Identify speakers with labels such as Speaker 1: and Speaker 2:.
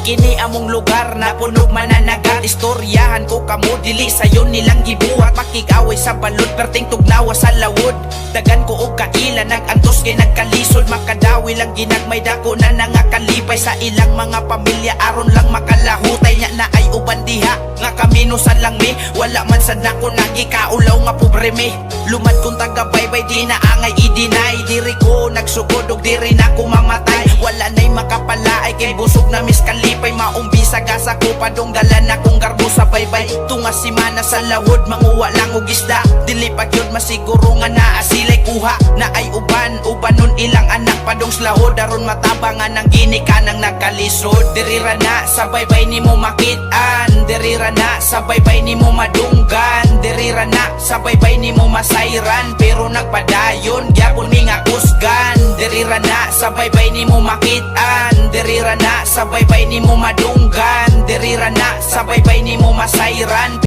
Speaker 1: Kini among lugar na punog mananagat. Istoryahan ko kamo dili sayon nilang gibuhat. Makigaway sa balod perting tugnawa sa lawod. Dagan ko og kaila nagantos kay nagkalisod. Makadawi lang ginagmay dako na nangakalipay sa ilang mga pamilya aron lang makalahutay nya na ay uban diha nga kaminusan lang mi. Wala man sad nako nagikaulaw nga pobre mi. Lumad kong taga baybay di na angay i-deny. Diri ko nagsugod og diri na ko mamatay. Wala na'y makapalaay kay busog na miskalipay. Maumbisa gasa ko padunggalan akong garbo sa baybay. Tunga simana sa lawod manguwa lang og isda. Dili pa gyud masiguro nga naa sila'y kuha na ay ubanon ilang anak padong slahod. Aron matabangan ang ginikanang nagkalisod. Diri ra na sa baybay nimo makit-an. Diri ra na sa baybay nimo madunggan. Diri ra na sa baybay nimo masayran. Pero nagpadayon gyapon mi nga kusgan. Diri ra na sa baybay nimo makit-an. Diri ra na sa baybay nimo madunggan. Diri ra na sa baybay nimo masayran.